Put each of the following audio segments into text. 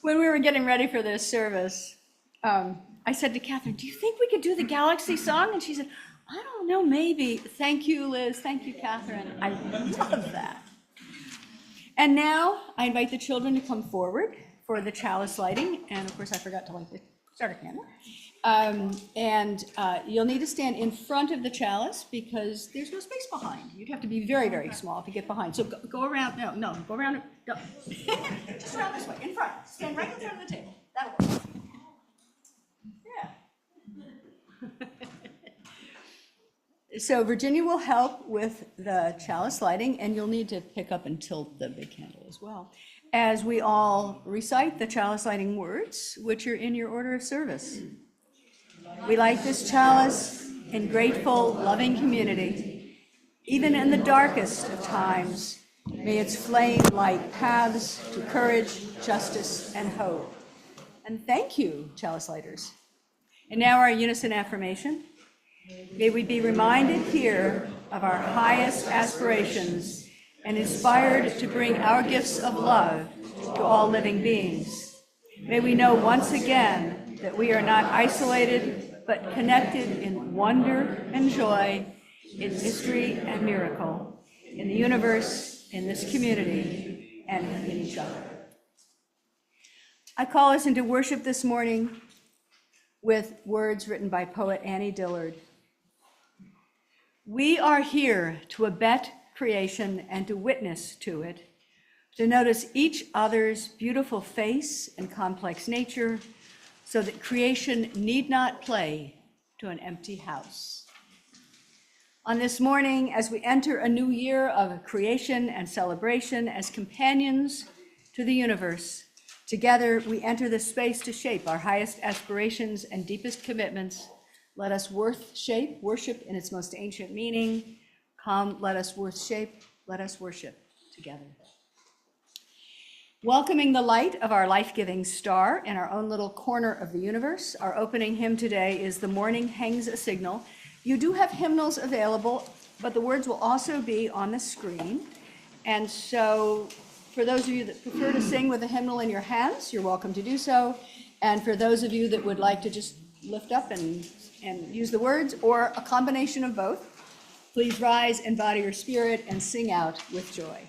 When we were getting ready for this service, I said to Catherine, do you think we could do the Galaxy song? And she said, I don't know, maybe. Thank you, Liz. Thank you, Catherine. I love that. And now I invite the children to come forward for the chalice lighting. And of course, I forgot to light the starter candle. You'll need to stand in front of the chalice because there's no space behind. You'd have to be very, very small to get behind. So go around, no, go around, no. Just around this way, in front. Stand right in front of the table. That'll work. Yeah. So Virginia will help with the chalice lighting, and you'll need to pick up and tilt the big candle as well, as we all recite the chalice lighting words, which are in your order of service. We light this chalice in grateful, loving community. Even in the darkest of times, may its flame light paths to courage, justice, and hope. And thank you, chalice lighters. And now our unison affirmation. May we be reminded here of our highest aspirations and inspired to bring our gifts of love to all living beings. May we know once again that we are not isolated, but connected in wonder and joy, in mystery and miracle, in the universe, in this community, and in each other. I call us into worship this morning with words written by poet Annie Dillard. We are here to abet creation and to witness to it, to notice each other's beautiful face and complex nature, so that creation need not play to an empty house. On this morning, as we enter a new year of creation and celebration as companions to the universe, together we enter this space to shape our highest aspirations and deepest commitments. Let us worship in its most ancient meaning. Come, let us worship together. Welcoming the light of our life-giving star in our own little corner of the universe, our opening hymn today is "The Morning Hangs a Signal." You do have hymnals available, but the words will also be on the screen. And so for those of you that prefer to sing with a hymnal in your hands, you're welcome to do so. And for those of you that would like to just lift up and use the words, or a combination of both, please rise, embody your spirit, and sing out with joy.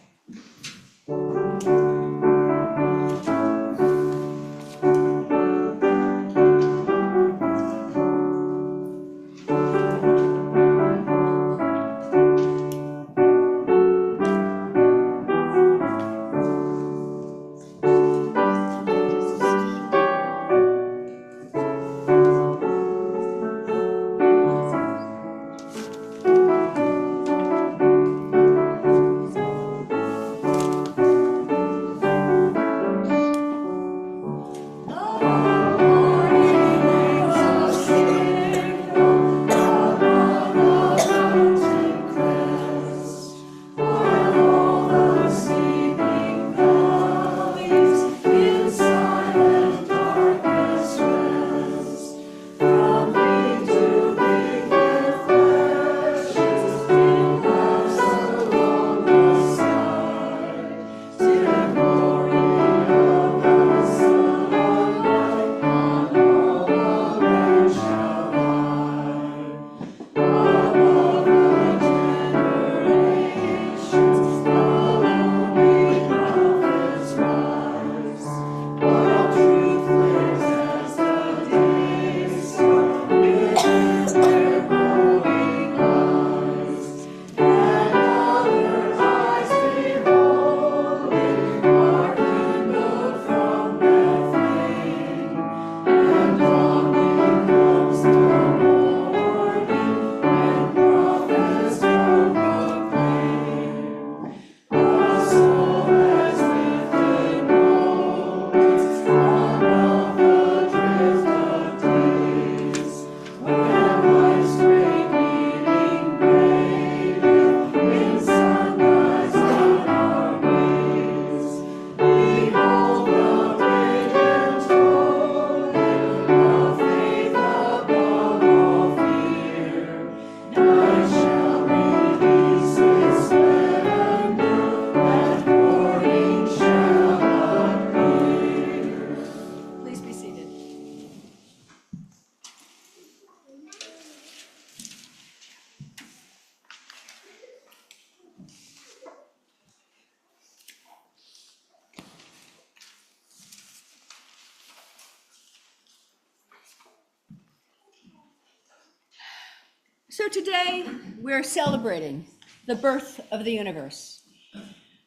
So today we're celebrating the birth of the universe,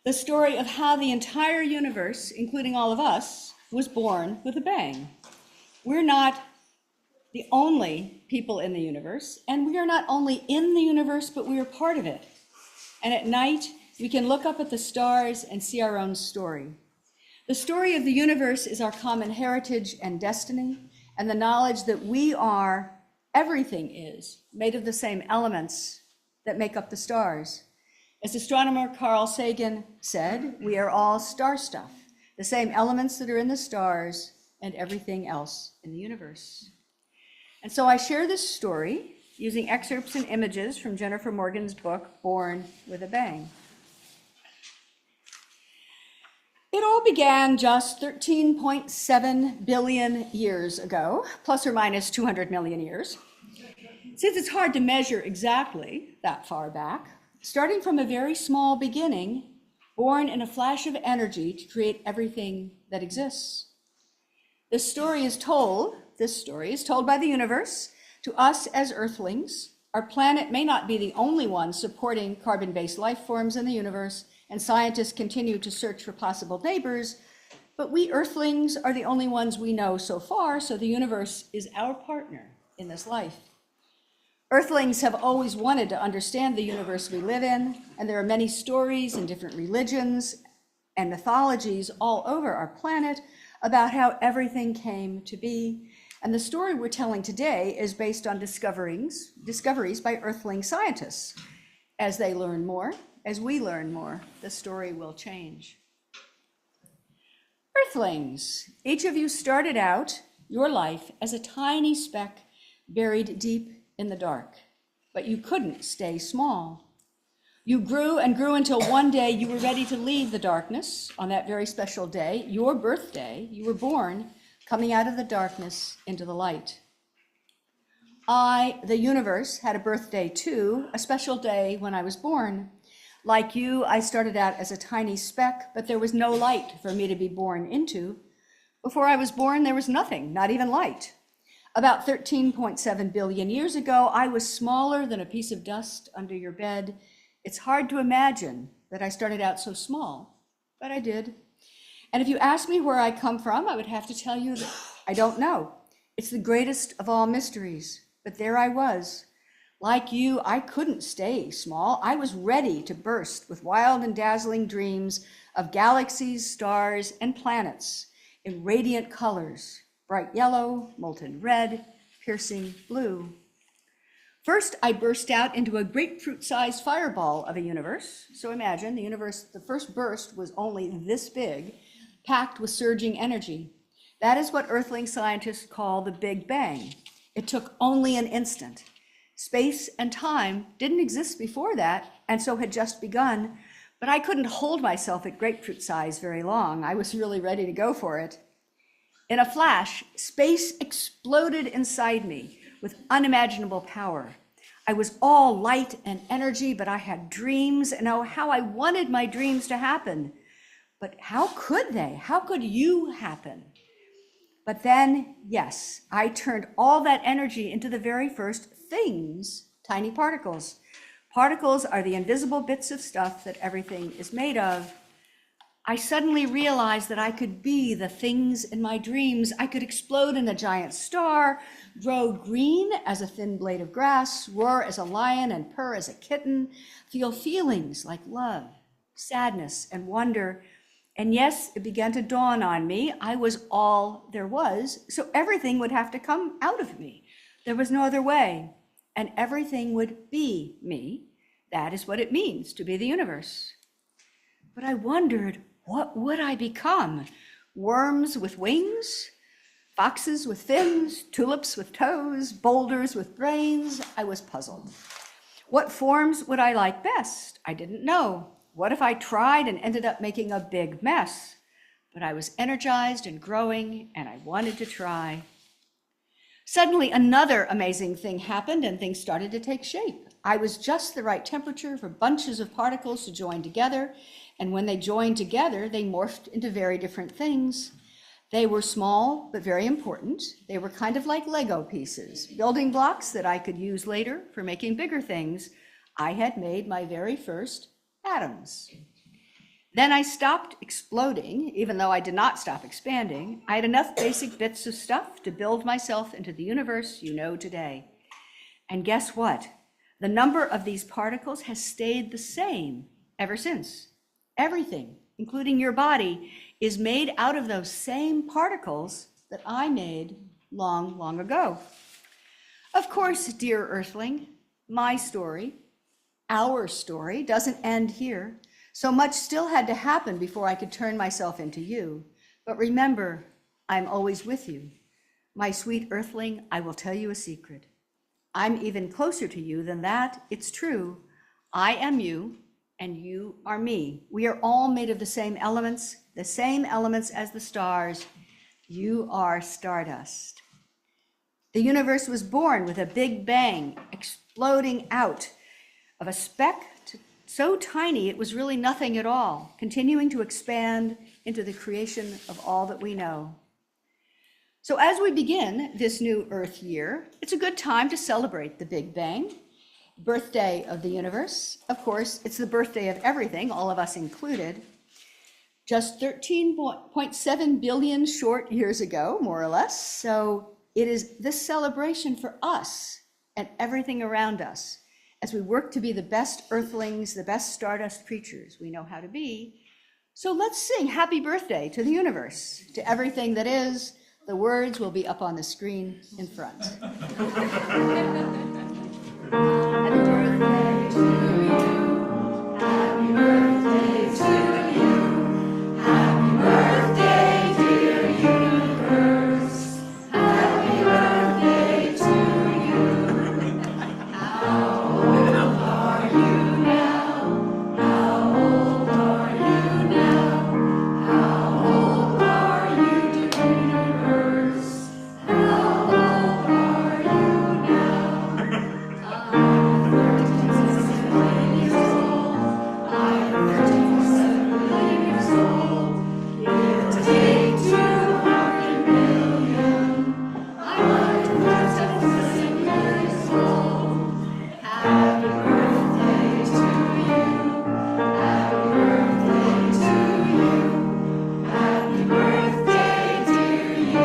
the story of how the entire universe, including all of us, was born with a bang. We're not the only people in the universe, and we are not only in the universe, but we are part of it. And at night, we can look up at the stars and see our own story. The story of the universe is our common heritage and destiny, and the knowledge that we are, everything is, made of the same elements that make up the stars. As astronomer Carl Sagan said, we are all star stuff, the same elements that are in the stars and everything else in the universe. And so I share this story using excerpts and images from Jennifer Morgan's book, Born with a Bang. It all began just 13.7 billion years ago, plus or minus 200 million years. Since it's hard to measure exactly that far back, starting from a very small beginning, born in a flash of energy to create everything that exists. This story is told by the universe to us as Earthlings. Our planet may not be the only one supporting carbon-based life forms in the universe, and scientists continue to search for possible neighbors, but we Earthlings are the only ones we know so far, so the universe is our partner in this life. Earthlings have always wanted to understand the universe we live in, and there are many stories and different religions and mythologies all over our planet about how everything came to be. And the story we're telling today is based on discoveries by Earthling scientists. As they learn more, as we learn more, the story will change. Earthlings, each of you started out your life as a tiny speck buried deep in the dark, but you couldn't stay small. You grew and grew until one day you were ready to leave the darkness. On that very special day, your birthday, you were born, coming out of the darkness into the light. I, the universe, had a birthday too, a special day when I was born. Like you, I started out as a tiny speck, but there was no light for me to be born into. Before I was born, there was nothing, not even light. About 13.7 billion years ago, I was smaller than a piece of dust under your bed. It's hard to imagine that I started out so small, but I did. And if you ask me where I come from, I would have to tell you that I don't know. It's the greatest of all mysteries, but there I was. Like you, I couldn't stay small. I was ready to burst with wild and dazzling dreams of galaxies, stars, and planets in radiant colors, bright yellow, molten red, piercing blue. First, I burst out into a grapefruit-sized fireball of a universe. So imagine the universe, the first burst was only this big, packed with surging energy. That is what Earthling scientists call the Big Bang. It took only an instant. Space and time didn't exist before that, and so had just begun, but I couldn't hold myself at grapefruit size very long. I was really ready to go for it. In a flash, space exploded inside me with unimaginable power. I was all light and energy, but I had dreams, and oh, how I wanted my dreams to happen. But how could they? How could you happen? But then, yes, I turned all that energy into the very first things, tiny particles. Particles are the invisible bits of stuff that everything is made of. I suddenly realized that I could be the things in my dreams. I could explode in a giant star, grow green as a thin blade of grass, roar as a lion and purr as a kitten, feel feelings like love, sadness, and wonder. And yes, it began to dawn on me, I was all there was, so everything would have to come out of me. There was no other way, and everything would be me. That is what it means to be the universe. But I wondered, what would I become? Worms with wings? Foxes with fins? Tulips with toes? Boulders with brains? I was puzzled. What forms would I like best? I didn't know. What if I tried and ended up making a big mess? But I was energized and growing, and I wanted to try. Suddenly, another amazing thing happened, and things started to take shape. I was just the right temperature for bunches of particles to join together, and when they joined together, they morphed into very different things. They were small, but very important. They were kind of like Lego pieces, building blocks that I could use later for making bigger things. I had made my very first atoms. Then I stopped exploding, even though I did not stop expanding. I had enough basic bits of stuff to build myself into the universe you know today. And guess what? The number of these particles has stayed the same ever since. Everything, including your body, is made out of those same particles that I made long, long ago. Of course, dear Earthling, my story, our story, doesn't end here. So much still had to happen before I could turn myself into you. But remember, I'm always with you. My sweet Earthling, I will tell you a secret. I'm even closer to you than that. It's true. I am you, and you are me. We are all made of the same elements as the stars. You are stardust. The universe was born with a big bang, exploding out of a speck so tiny it was really nothing at all, continuing to expand into the creation of all that we know. So as we begin this new Earth year, it's a good time to celebrate the Big Bang, birthday of the universe. Of course, it's the birthday of everything, all of us included. Just 13.7 billion short years ago, more or less. So it is this celebration for us and everything around us as we work to be the best Earthlings, the best Stardust creatures we know how to be. So let's sing happy birthday to the universe, to everything that is. The words will be up on the screen in front. Happy birthday to you. Happy birthday to you. Happy birthday, dear universe. Happy birthday to you. How old are you now? How old are you now? How old are you, dear universe? How old are you now? I'm 37 billion years old. I'm 37 billion years old. Give or take 200 million. I'm 37 billion years old. Happy birthday to you. Happy birthday to you. Happy birthday, dear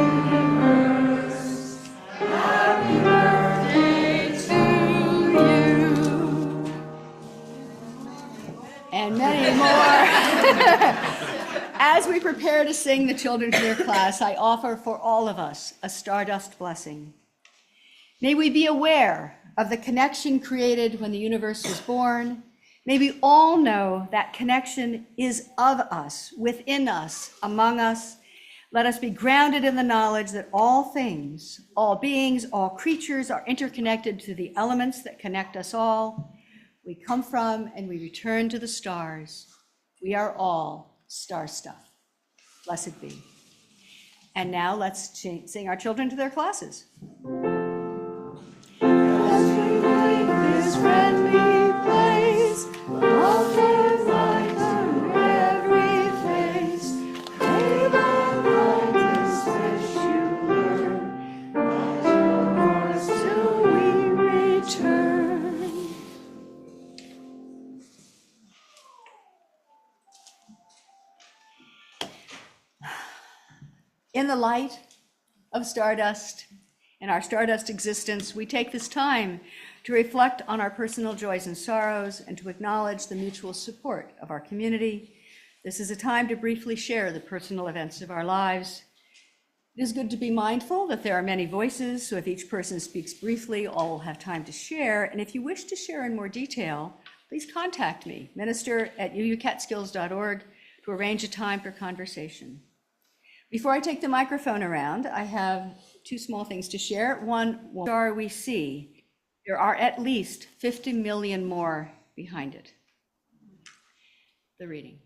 universe. Happy birthday to you. And many more. As we prepare to sing the children to their class, I offer for all of us a Stardust blessing. May we be aware of the connection created when the universe was born. May we all know that connection is of us, within us, among us. Let us be grounded in the knowledge that all things, all beings, all creatures are interconnected to the elements that connect us all. We come from and we return to the stars. We are all star stuff. Blessed be. And now let's sing our children to their classes. As we make this friendly place, love is like on every face. May the brightest wish you learn, not yours till we return. In the light of Stardust and our Stardust existence, we take this time to reflect on our personal joys and sorrows and to acknowledge the mutual support of our community. This is a time to briefly share the personal events of our lives. It is good to be mindful that there are many voices, so if each person speaks briefly, all will have time to share. And if you wish to share in more detail, please contact me, minister@uucatskills.org, to arrange a time for conversation. Before I take the microphone around, I have two small things to share. One, what star we see, there are at least 50 million more behind it. The reading.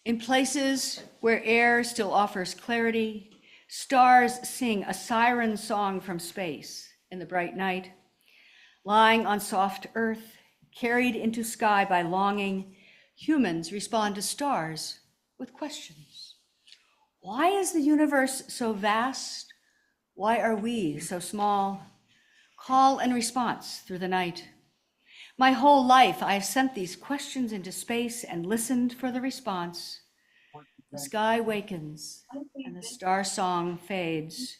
In places where air still offers clarity, stars sing a siren song from space in the bright night. Lying on soft earth, carried into sky by longing, humans respond to stars with questions. Why is the universe so vast? Why are we so small? Call and response through the night. My whole life, I have sent these questions into space and listened for the response. The sky wakens and the star song fades.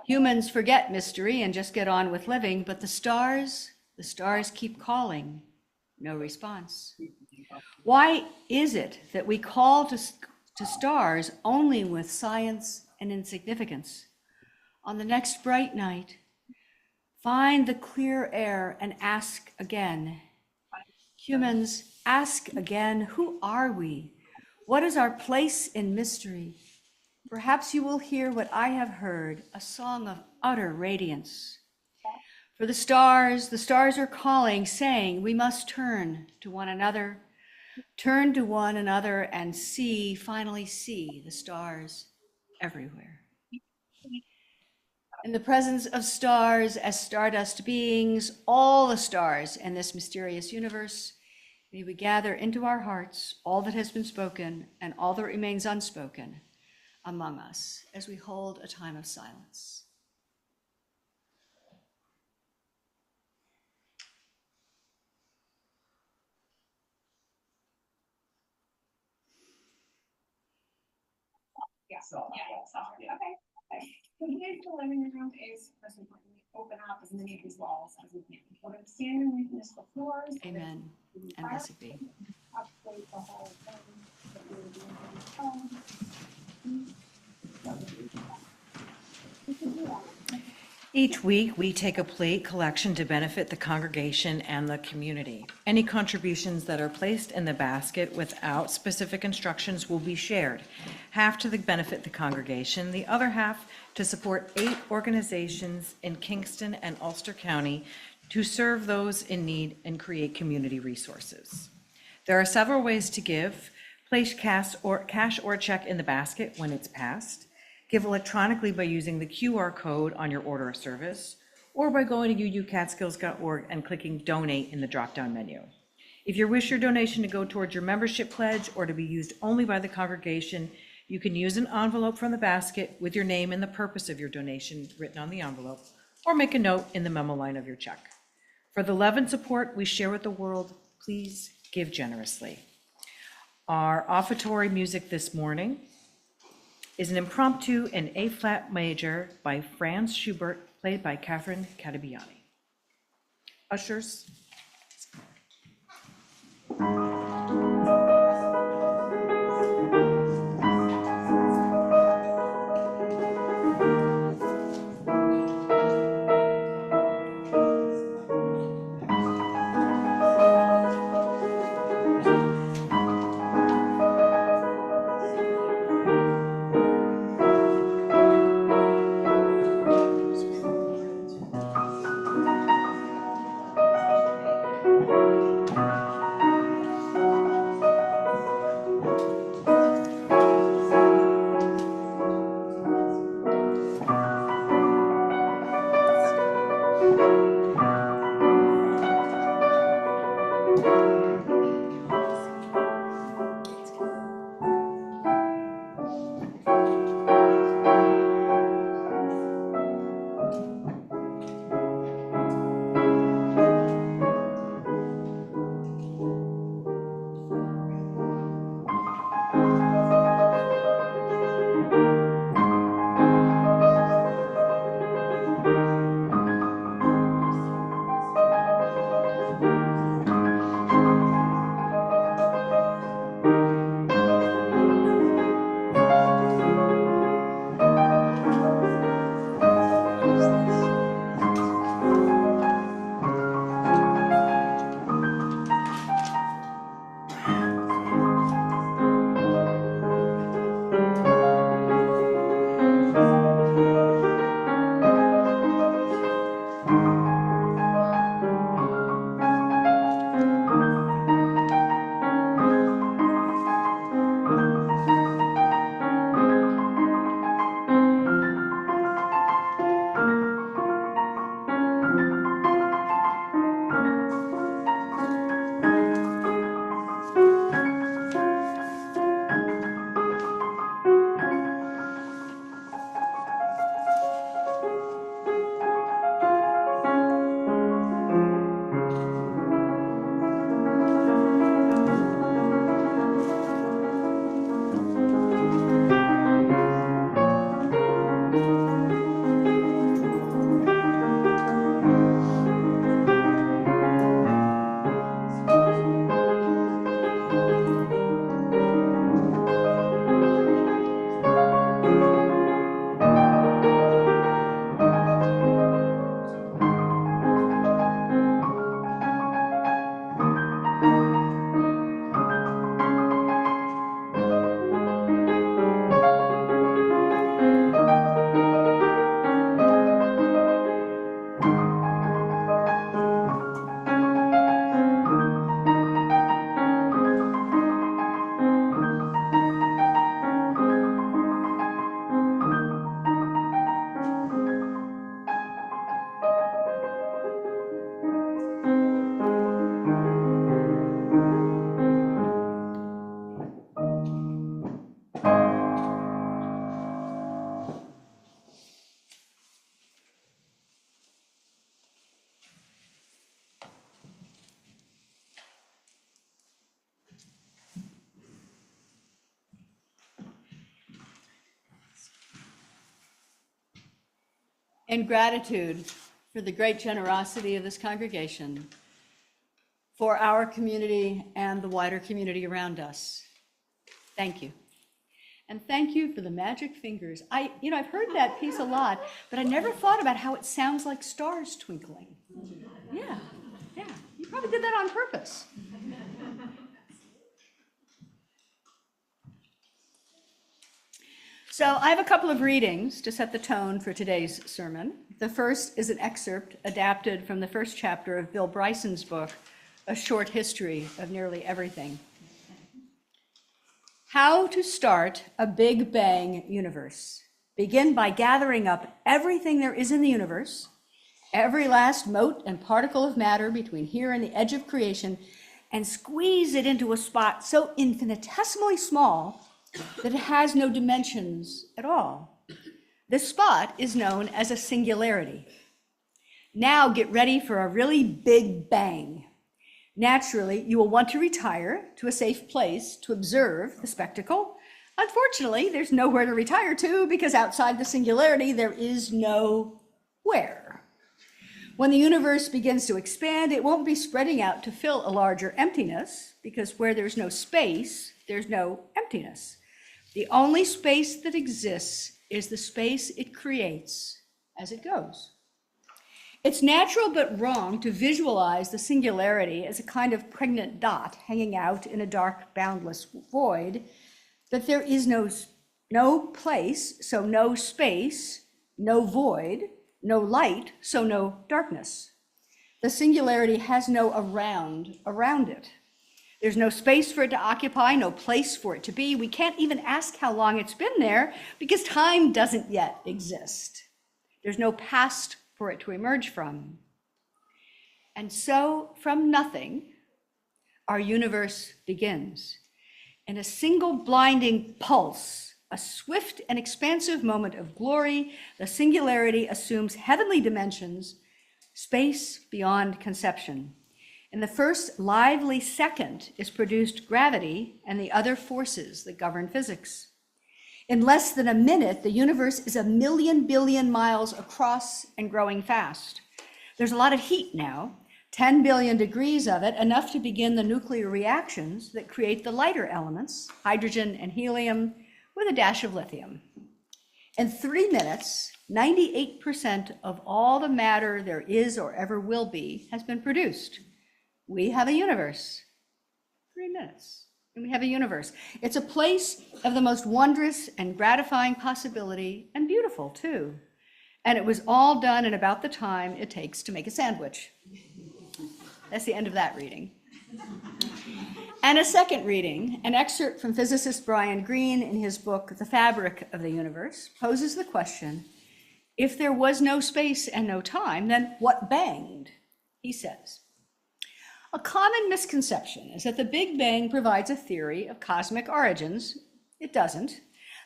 Humans forget mystery and just get on with living, but the stars keep calling. No response. Why is it that we call to stars only with science and insignificance? On the next bright night, find the clear air and ask again. Humans, ask again, who are we? What is our place in mystery? Perhaps you will hear what I have heard, a song of utter radiance. For the stars are calling, saying we must turn to one another and see, finally see the stars everywhere. In the presence of stars as stardust beings, all the stars in this mysterious universe, may we gather into our hearts all that has been spoken and all that remains unspoken among us as we hold a time of silence. Okay. So today's the living room is first importantly open up as many of these walls as we can. We're going to stand and witness the floors. Amen. And blessed be. Update the whole thing. Each week, we take a plate collection to benefit the congregation and the community. Any contributions that are placed in the basket without specific instructions will be shared, half to benefit the congregation, the other half to support 8 organizations in Kingston and Ulster County to serve those in need and create community resources. There are several ways to give. Place cash or check in the basket when it's passed. Give electronically by using the QR code on your order of service, or by going to uucatskills.org and clicking Donate in the drop-down menu. If you wish your donation to go towards your membership pledge or to be used only by the congregation, you can use an envelope from the basket with your name and the purpose of your donation written on the envelope, or make a note in the memo line of your check. For the love and support we share with the world, please give generously. Our offertory music this morning is an impromptu in A-flat major by Franz Schubert, played by Catherine Catabiani. Ushers. in gratitude for the great generosity of this congregation, for our community and the wider community around us. Thank you. And thank you for the magic fingers. I've heard that piece a lot, but I never thought about how it sounds like stars twinkling. Yeah. You probably did that on purpose. So I have a couple of readings to set the tone for today's sermon. The first is an excerpt adapted from the first chapter of Bill Bryson's book, A Short History of Nearly Everything. How to start a Big Bang universe. Begin by gathering up everything there is in the universe, every last mote and particle of matter between here and the edge of creation, and squeeze it into a spot so infinitesimally small that it has no dimensions at all. This spot is known as a singularity. Now get ready for a really big bang. Naturally, you will want to retire to a safe place to observe the spectacle. Unfortunately, there's nowhere to retire to because outside the singularity, there is no where. When the universe begins to expand, it won't be spreading out to fill a larger emptiness because where there's no space, there's no emptiness. The only space that exists is the space it creates as it goes. It's natural but wrong to visualize the singularity as a kind of pregnant dot hanging out in a dark, boundless void, that there is no place, so no space, no void, no light, so no darkness. The singularity has no around it. There's no space for it to occupy, no place for it to be. We can't even ask how long it's been there because time doesn't yet exist. There's no past for it to emerge from. And so from nothing, our universe begins. In a single blinding pulse, a swift and expansive moment of glory, the singularity assumes heavenly dimensions, space beyond conception. In the first lively second is produced gravity and the other forces that govern physics. In less than a minute, the universe is 1,000,000 billion miles across and growing fast. There's a lot of heat now, 10 billion degrees of it, enough to begin the nuclear reactions that create the lighter elements, hydrogen and helium, with a dash of lithium. In 3 minutes, 98% of all the matter there is or ever will be has been produced. We have a universe. 3 minutes. And we have a universe. It's a place of the most wondrous and gratifying possibility, and beautiful too. And it was all done in about the time it takes to make a sandwich. That's the end of that reading. And a second reading, an excerpt from physicist Brian Greene in his book, The Fabric of the Universe, poses the question, if there was no space and no time, then what banged? He says, a common misconception is that the Big Bang provides a theory of cosmic origins. It doesn't.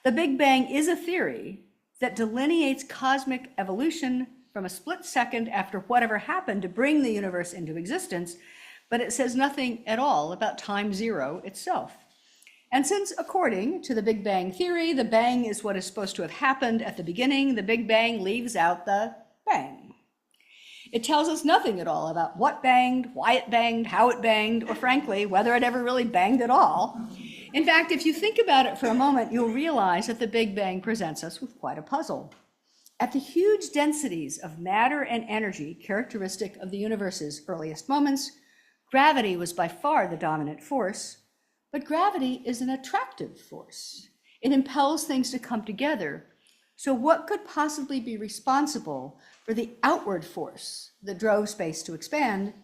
The Big Bang is a theory that delineates cosmic evolution from a split second after whatever happened to bring the universe into existence, but it says nothing at all about time zero itself. And since, according to the Big Bang theory, the bang is what is supposed to have happened at the beginning, the Big Bang leaves out the bang. It tells us nothing at all about what banged, why it banged, how it banged, or frankly, whether it ever really banged at all. In fact, if you think about it for a moment, you'll realize that the Big Bang presents us with quite a puzzle. At the huge densities of matter and energy characteristic of the universe's earliest moments, gravity was by far the dominant force, but gravity is an attractive force. It impels things to come together. So what could possibly be responsible for the outward force that drove space to expand?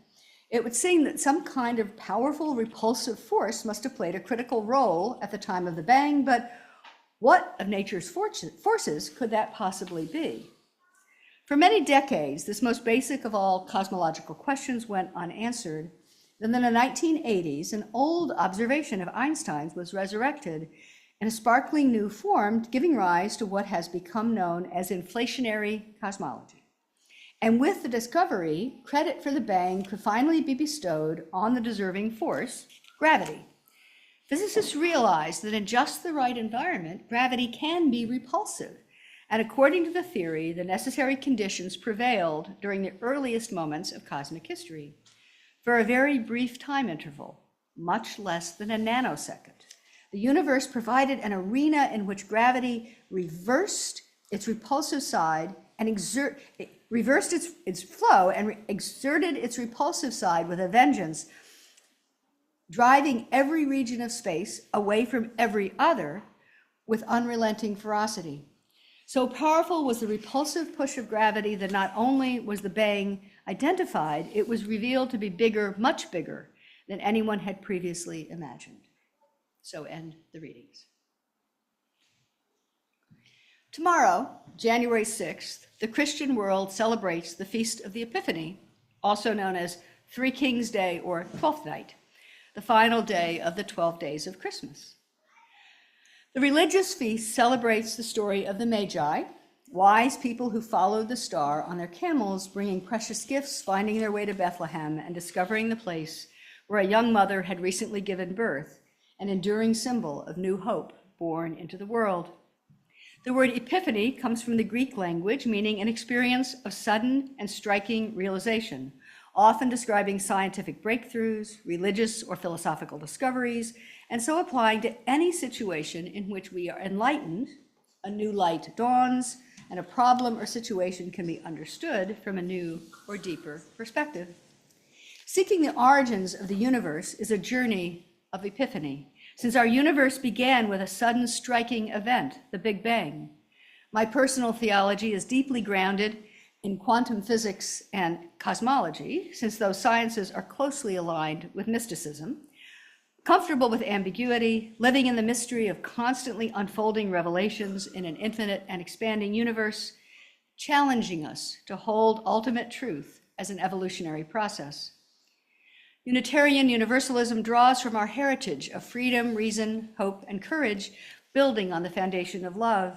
It would seem that some kind of powerful repulsive force must have played a critical role at the time of the bang, but what of nature's forces could that possibly be? For many decades, this most basic of all cosmological questions went unanswered. Then in the 1980s, an old observation of Einstein's was resurrected in a sparkling new form, giving rise to what has become known as inflationary cosmology. And with the discovery, credit for the bang could finally be bestowed on the deserving force, gravity. Physicists realized that in just the right environment, gravity can be repulsive. And according to the theory, the necessary conditions prevailed during the earliest moments of cosmic history for a very brief time interval, much less than a nanosecond. The universe provided an arena in which gravity reversed its repulsive side and reversed its flow and exerted its repulsive side with a vengeance, driving every region of space away from every other with unrelenting ferocity. So powerful was the repulsive push of gravity that not only was the bang identified, it was revealed to be bigger, much bigger than anyone had previously imagined. So end the readings. Tomorrow, January 6th, the Christian world celebrates the Feast of the Epiphany, also known as Three Kings Day or Twelfth Night, the final day of the 12 days of Christmas. The religious feast celebrates the story of the Magi, wise people who followed the star on their camels, bringing precious gifts, finding their way to Bethlehem, and discovering the place where a young mother had recently given birth, an enduring symbol of new hope born into the world. The word epiphany comes from the Greek language, meaning an experience of sudden and striking realization, often describing scientific breakthroughs, religious or philosophical discoveries, and so applying to any situation in which we are enlightened, a new light dawns, and a problem or situation can be understood from a new or deeper perspective. Seeking the origins of the universe is a journey of epiphany, since our universe began with a sudden striking event, the Big Bang. My personal theology is deeply grounded in quantum physics and cosmology, since those sciences are closely aligned with mysticism, comfortable with ambiguity, living in the mystery of constantly unfolding revelations in an infinite and expanding universe, challenging us to hold ultimate truth as an evolutionary process. Unitarian Universalism draws from our heritage of freedom, reason, hope, and courage, building on the foundation of love.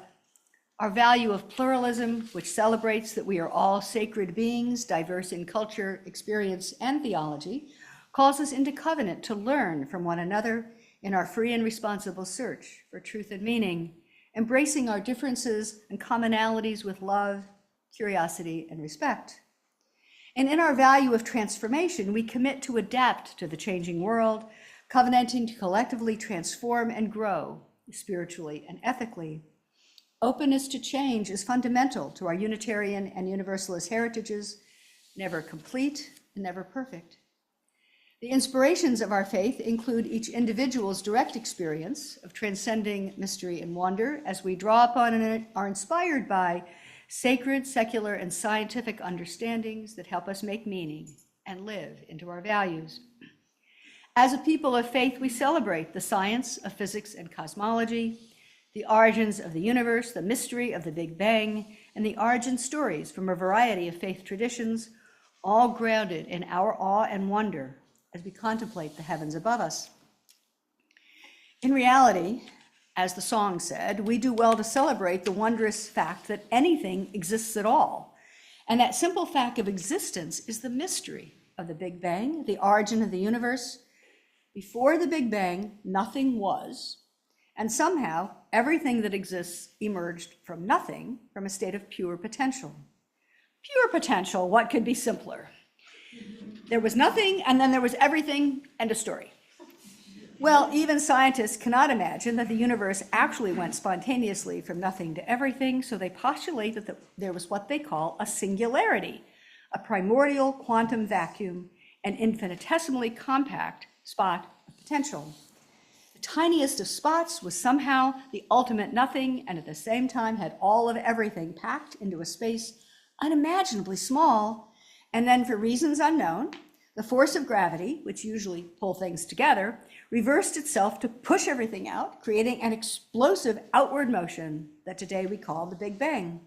Our value of pluralism, which celebrates that we are all sacred beings, diverse in culture, experience, and theology, calls us into covenant to learn from one another in our free and responsible search for truth and meaning, embracing our differences and commonalities with love, curiosity, and respect. And in our value of transformation, we commit to adapt to the changing world, covenanting to collectively transform and grow spiritually and ethically. Openness to change is fundamental to our Unitarian and Universalist heritages, never complete and never perfect. The inspirations of our faith include each individual's direct experience of transcending mystery and wonder as we draw upon and are inspired by sacred, secular, and scientific understandings that help us make meaning and live into our values. As a people of faith, we celebrate the science of physics and cosmology, the origins of the universe, the mystery of the Big Bang, and the origin stories from a variety of faith traditions, all grounded in our awe and wonder as we contemplate the heavens above us. In reality, as the song said, we do well to celebrate the wondrous fact that anything exists at all. And that simple fact of existence is the mystery of the Big Bang, the origin of the universe. Before the Big Bang, nothing was, and somehow everything that exists emerged from nothing, from a state of pure potential. Pure potential, what could be simpler? There was nothing, and then there was everything, and a story. Well, even scientists cannot imagine that the universe actually went spontaneously from nothing to everything, so they postulate that there was what they call a singularity, a primordial quantum vacuum, an infinitesimally compact spot of potential. The tiniest of spots was somehow the ultimate nothing, and at the same time had all of everything packed into a space unimaginably small, and then for reasons unknown, the force of gravity, which usually pull things together, reversed itself to push everything out, creating an explosive outward motion that today we call the Big Bang.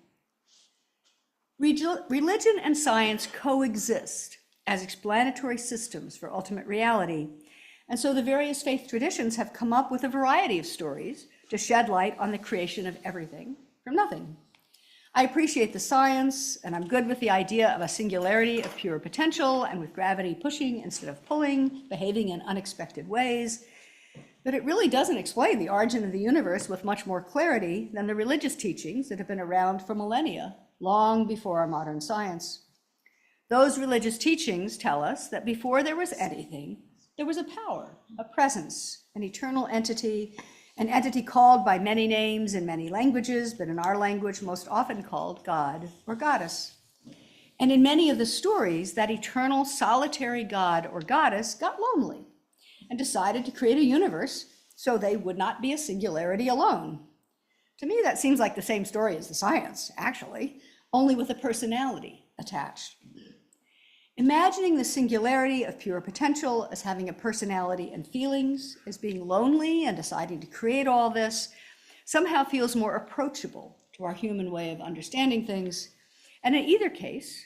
Religion and science coexist as explanatory systems for ultimate reality, and so the various faith traditions have come up with a variety of stories to shed light on the creation of everything from nothing. I appreciate the science, and I'm good with the idea of a singularity of pure potential and with gravity pushing instead of pulling, behaving in unexpected ways. But it really doesn't explain the origin of the universe with much more clarity than the religious teachings that have been around for millennia, long before our modern science. Those religious teachings tell us that before there was anything, there was a power, a presence, an eternal entity, an entity called by many names in many languages, but in our language most often called God or Goddess. And in many of the stories, that eternal solitary God or Goddess got lonely and decided to create a universe so they would not be a singularity alone. To me, that seems like the same story as the science, actually, only with a personality attached. Imagining the singularity of pure potential as having a personality and feelings, as being lonely and deciding to create all this, somehow feels more approachable to our human way of understanding things. And in either case,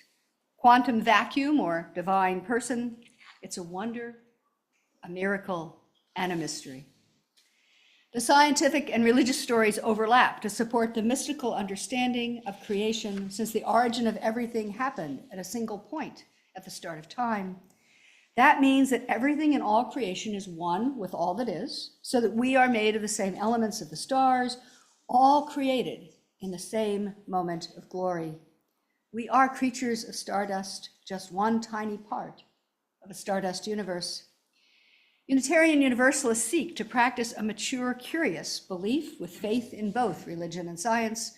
quantum vacuum or divine person, it's a wonder, a miracle, and a mystery. The scientific and religious stories overlap to support the mystical understanding of creation, since the origin of everything happened at a single point at the start of time. That means that everything in all creation is one with all that is, so that we are made of the same elements of the stars, all created in the same moment of glory. We are creatures of stardust, just one tiny part of a stardust universe. Unitarian Universalists seek to practice a mature, curious belief with faith in both religion and science.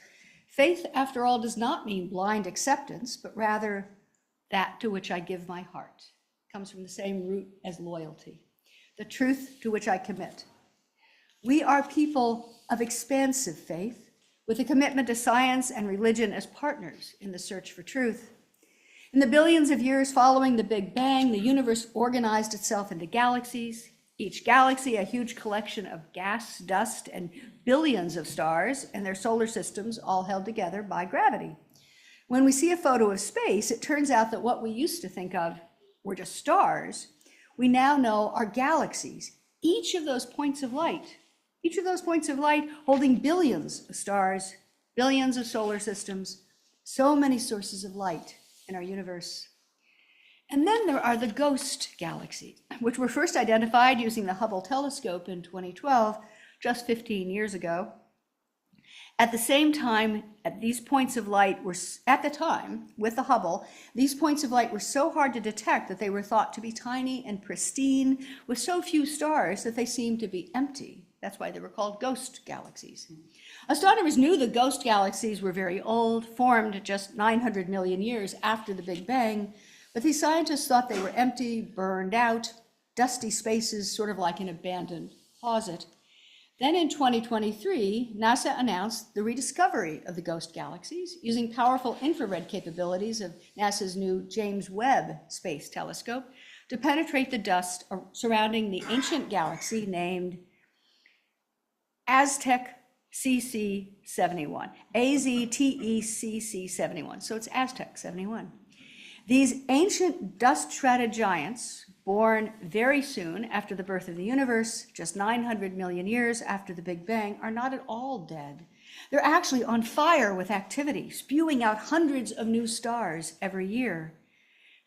Faith, after all, does not mean blind acceptance, but rather that to which I give my heart. It comes from the same root as loyalty, the truth to which I commit. We are people of expansive faith, with a commitment to science and religion as partners in the search for truth. In the billions of years following the Big Bang, the universe organized itself into galaxies, each galaxy a huge collection of gas, dust, and billions of stars and their solar systems, all held together by gravity. When we see a photo of space, it turns out that what we used to think of were just stars, we now know are galaxies, each of those points of light holding billions of stars, billions of solar systems, so many sources of light in our universe. And then there are the ghost galaxies, which were first identified using the Hubble telescope in 2012, just 15 years ago. At the same time, these points of light were, at the time, with the Hubble, these points of light were so hard to detect that they were thought to be tiny and pristine, with so few stars that they seemed to be empty. That's why they were called ghost galaxies. Astronomers knew the ghost galaxies were very old, formed just 900 million years after the Big Bang, but these scientists thought they were empty, burned out, dusty spaces, sort of like an abandoned closet. Then in 2023, NASA announced the rediscovery of the ghost galaxies using powerful infrared capabilities of NASA's new James Webb Space Telescope to penetrate the dust surrounding the ancient galaxy named Aztec CC 71, AZTECC 71. So it's Aztec 71. These ancient dust-shrouded giants, born very soon after the birth of the universe, just 900 million years after the Big Bang, are not at all dead. They're actually on fire with activity, spewing out hundreds of new stars every year.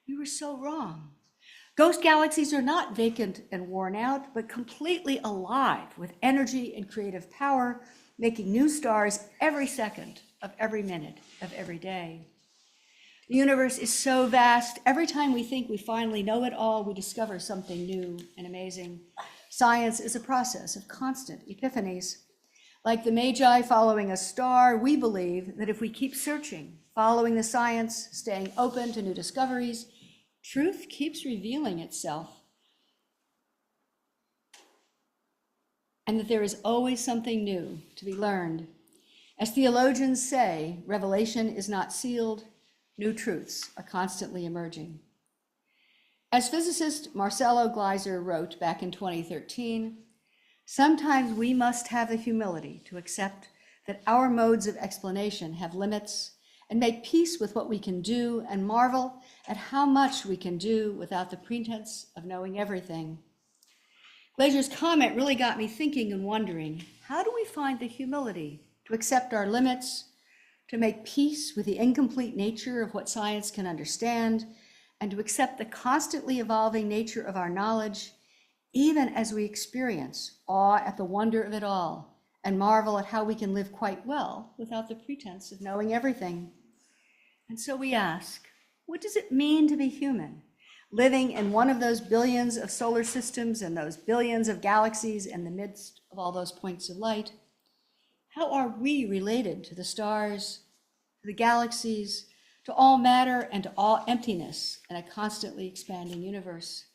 We were so wrong. Ghost galaxies are not vacant and worn out, but completely alive with energy and creative power, making new stars every second of every minute of every day. The universe is so vast, every time we think we finally know it all, we discover something new and amazing. Science is a process of constant epiphanies. Like the Magi following a star, we believe that if we keep searching, following the science, staying open to new discoveries, truth keeps revealing itself. And that there is always something new to be learned. As theologians say, revelation is not sealed. New truths are constantly emerging. As physicist Marcelo Gleiser wrote back in 2013, sometimes we must have the humility to accept that our modes of explanation have limits and make peace with what we can do and marvel at how much we can do without the pretense of knowing everything. Gleiser's comment really got me thinking and wondering, how do we find the humility to accept our limits, to make peace with the incomplete nature of what science can understand, and to accept the constantly evolving nature of our knowledge, even as we experience awe at the wonder of it all and marvel at how we can live quite well without the pretense of knowing everything. And so we ask, what does it mean to be human, living in one of those billions of solar systems and those billions of galaxies in the midst of all those points of light? How are we related to the stars, to the galaxies, to all matter and to all emptiness in a constantly expanding universe?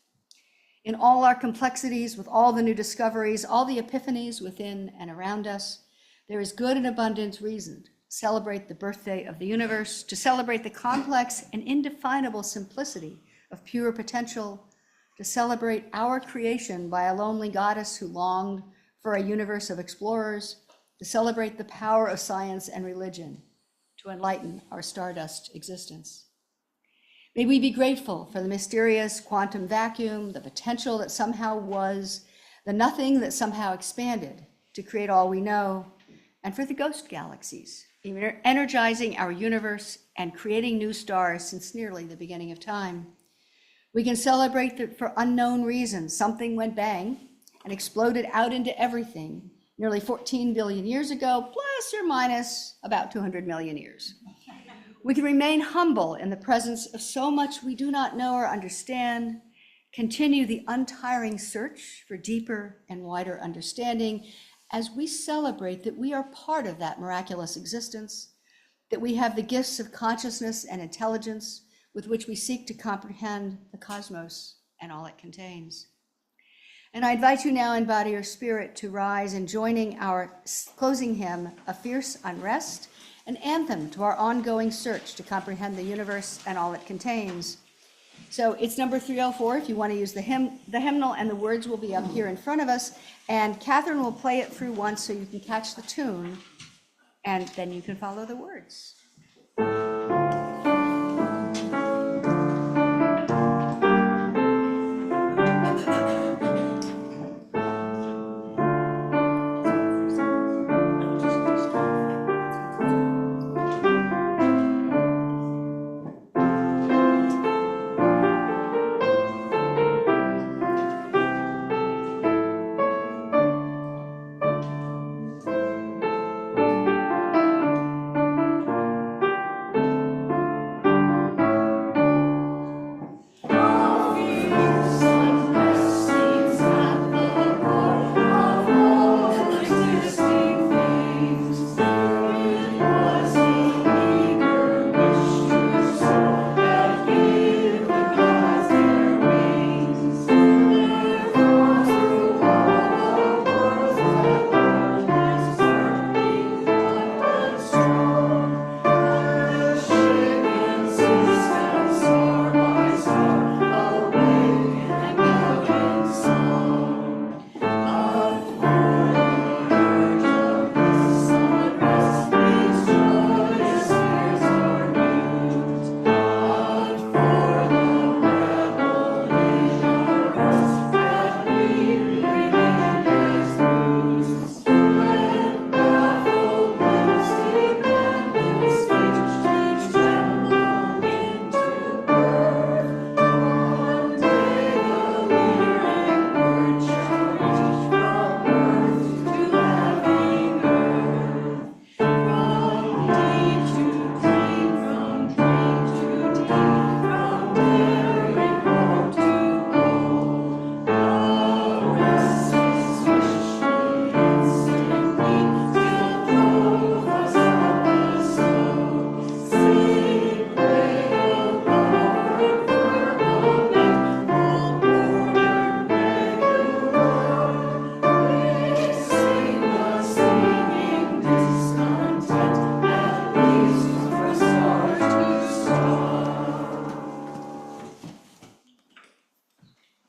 In all our complexities, with all the new discoveries, all the epiphanies within and around us, there is good and abundant reason to celebrate the birthday of the universe, to celebrate the complex and indefinable simplicity of pure potential, to celebrate our creation by a lonely goddess who longed for a universe of explorers, to celebrate the power of science and religion, to enlighten our stardust existence. May we be grateful for the mysterious quantum vacuum, the potential that somehow was, the nothing that somehow expanded to create all we know, and for the ghost galaxies, energizing our universe and creating new stars since nearly the beginning of time. We can celebrate that for unknown reasons, something went bang and exploded out into everything nearly 14 billion years ago, plus or minus about 200 million years. We can remain humble in the presence of so much we do not know or understand, continue the untiring search for deeper and wider understanding as we celebrate that we are part of that miraculous existence, that we have the gifts of consciousness and intelligence with which we seek to comprehend the cosmos and all it contains. And I invite you now in body or spirit to rise in joining our closing hymn, A Fierce Unrest, an anthem to our ongoing search to comprehend the universe and all it contains. So it's number 304 if you want to use the hymnal, and the words will be up here in front of us. And Catherine will play it through once so you can catch the tune, and then you can follow the words.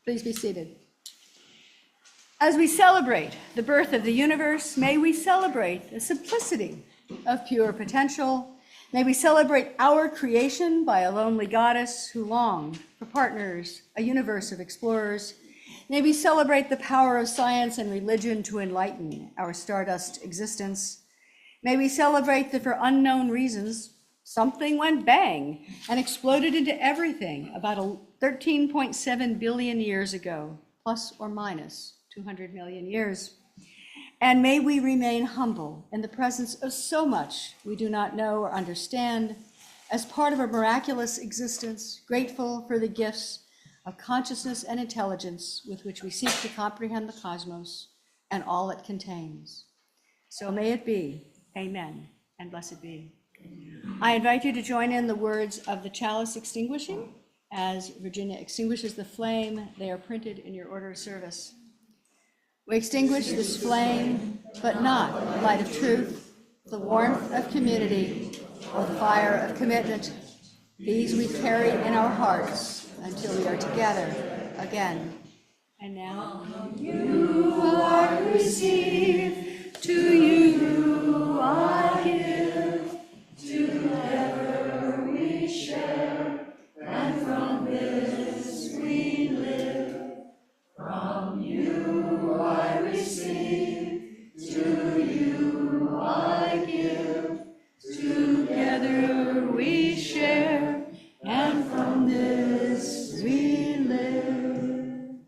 Please be seated. As we celebrate the birth of the universe, may we celebrate the simplicity of pure potential. May we celebrate our creation by a lonely goddess who longed for partners, a universe of explorers. May we celebrate the power of science and religion to enlighten our stardust existence. May we celebrate that for unknown reasons, something went bang and exploded into everything about 13.7 billion years ago, plus or minus 200 million years. And may we remain humble in the presence of so much we do not know or understand, as part of a miraculous existence, grateful for the gifts of consciousness and intelligence with which we seek to comprehend the cosmos and all it contains. So may it be. Amen, and blessed be. I invite you to join in the words of the chalice extinguishing. As Virginia extinguishes the flame, they are printed in your order of service. We extinguish this flame, but not the light of truth, the warmth of community, or the fire of commitment. These we carry in our hearts until we are together again. And now, you I receive, to you I give, together we share, and from this we live. From you I receive, to you I give, together we share, and from this we live.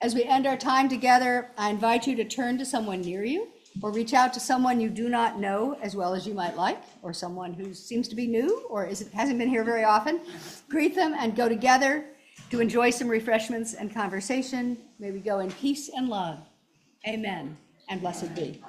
As we end our time together, I invite you to turn to someone near you, or reach out to someone you do not know as well as you might like, or someone who seems to be new or hasn't been here very often. Greet them and go together to enjoy some refreshments and conversation. May we go in peace and love. Amen, and blessed be.